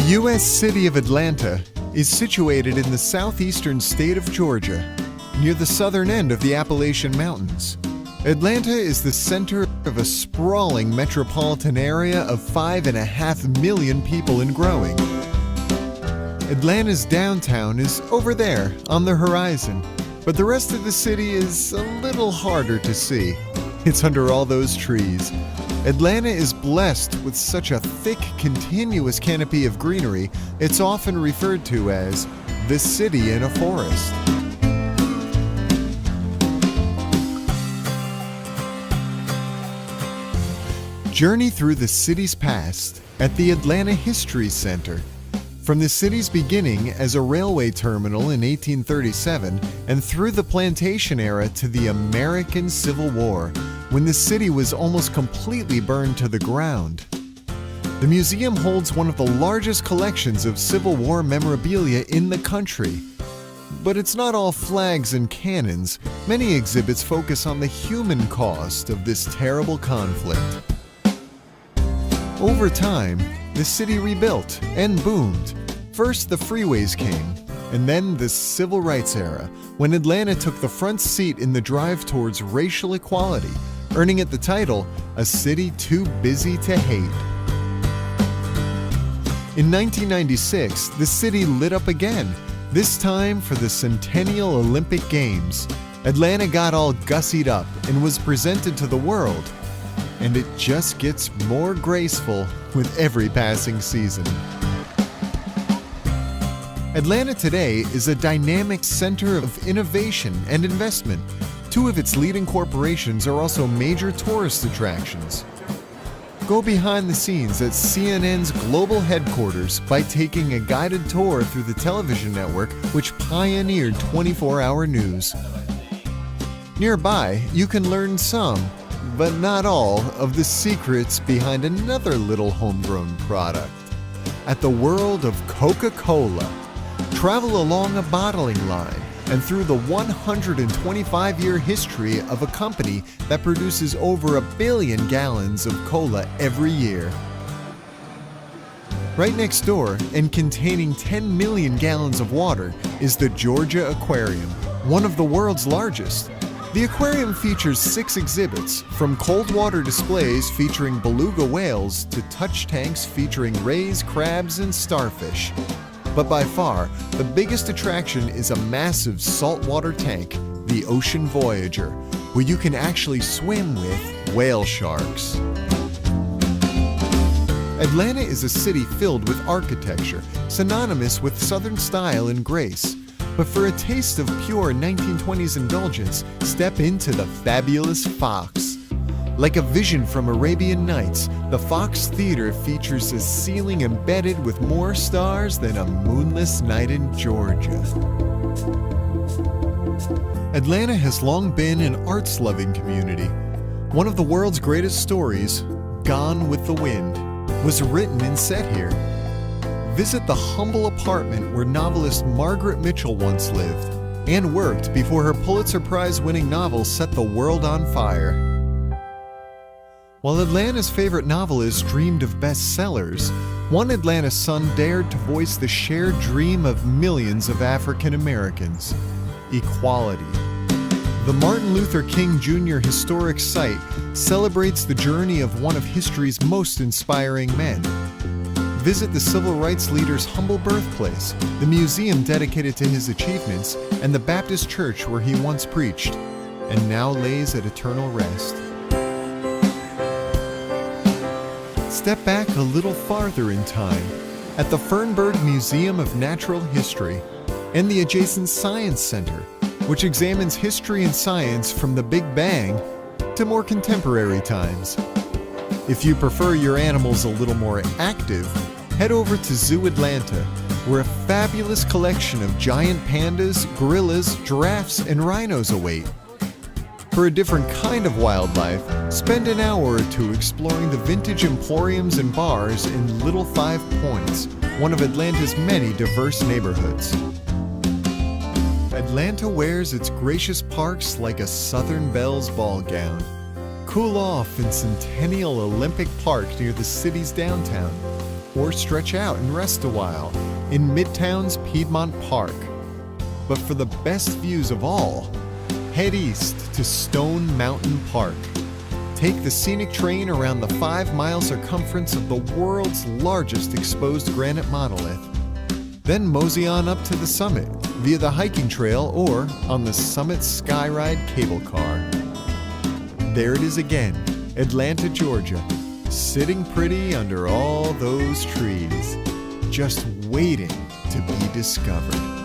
U.S. city of Atlanta is situated in the southeastern state of Georgia, near the southern end of the Appalachian Mountains. Atlanta is the center of a sprawling metropolitan area of 5.5 million people and growing. Atlanta's downtown is over there on the horizon, but the rest of the city is a little harder to see. It's under all those trees. Atlanta is blessed with such a thick, continuous canopy of greenery, it's often referred to as the city in a forest. Journey through the city's past at the Atlanta History Center. From the city's beginning as a railway terminal in 1837 and through the plantation era to the American Civil War, when the city was almost completely burned to the ground. The museum holds one of the largest collections of Civil War memorabilia in the country. But it's not all flags and cannons. Many exhibits focus on the human cost of this terrible conflict. Over time, the city rebuilt and boomed. First, the freeways came, and then the Civil Rights era, when Atlanta took the front seat in the drive towards racial equality, earning it the title, A City Too Busy to Hate. In 1996, the city lit up again, this time for the Centennial Olympic Games. Atlanta got all gussied up and was presented to the world. And it just gets more graceful with every passing season. Atlanta today is a dynamic center of innovation and investment. Two of its leading corporations are also major tourist attractions. Go behind the scenes at CNN's global headquarters by taking a guided tour through the television network which pioneered 24-hour news. Nearby, you can learn some, but not all, of the secrets behind another little homegrown product. At the world of Coca-Cola, travel along a bottling line and through the 125-year history of a company that produces over 1 billion gallons of cola every year. Right next door, and containing 10 million gallons of water, is the Georgia Aquarium, one of the world's largest. The aquarium features 6 exhibits, from cold water displays featuring beluga whales to touch tanks featuring rays, crabs, and starfish. But by far, the biggest attraction is a massive saltwater tank, the Ocean Voyager, where you can actually swim with whale sharks. Atlanta is a city filled with architecture, synonymous with Southern style and grace. But for a taste of pure 1920s indulgence, step into the fabulous Fox. Like a vision from Arabian Nights, the Fox Theater features a ceiling embedded with more stars than a moonless night in Georgia. Atlanta has long been an arts-loving community. One of the world's greatest stories, Gone with the Wind, was written and set here. Visit the humble apartment where novelist Margaret Mitchell once lived and worked before her Pulitzer Prize-winning novel set the world on fire. While Atlanta's favorite novelists dreamed of bestsellers, one Atlanta son dared to voice the shared dream of millions of African Americans: equality. The Martin Luther King Jr. Historic Site celebrates the journey of one of history's most inspiring men. Visit the civil rights leader's humble birthplace, the museum dedicated to his achievements, and the Baptist church where he once preached, and now lays at eternal rest. Step back a little farther in time, at the Fernberg Museum of Natural History, and the adjacent Science Center, which examines history and science from the Big Bang to more contemporary times. If you prefer your animals a little more active, head over to Zoo Atlanta, where a fabulous collection of giant pandas, gorillas, giraffes, and rhinos await. For a different kind of wildlife, spend an hour or two exploring the vintage emporiums and bars in Little Five Points, one of Atlanta's many diverse neighborhoods. Atlanta wears its gracious parks like a Southern Belle's ball gown. Cool off in Centennial Olympic Park near the city's downtown. or stretch out and rest a while in Midtown's Piedmont Park. But for the best views of all, head east to Stone Mountain Park. Take the scenic train around the 5-mile circumference of the world's largest exposed granite monolith. Then mosey on up to the summit via the hiking trail or on the Summit Skyride cable car. There it is again, Atlanta, Georgia, sitting pretty under all those trees, just waiting to be discovered.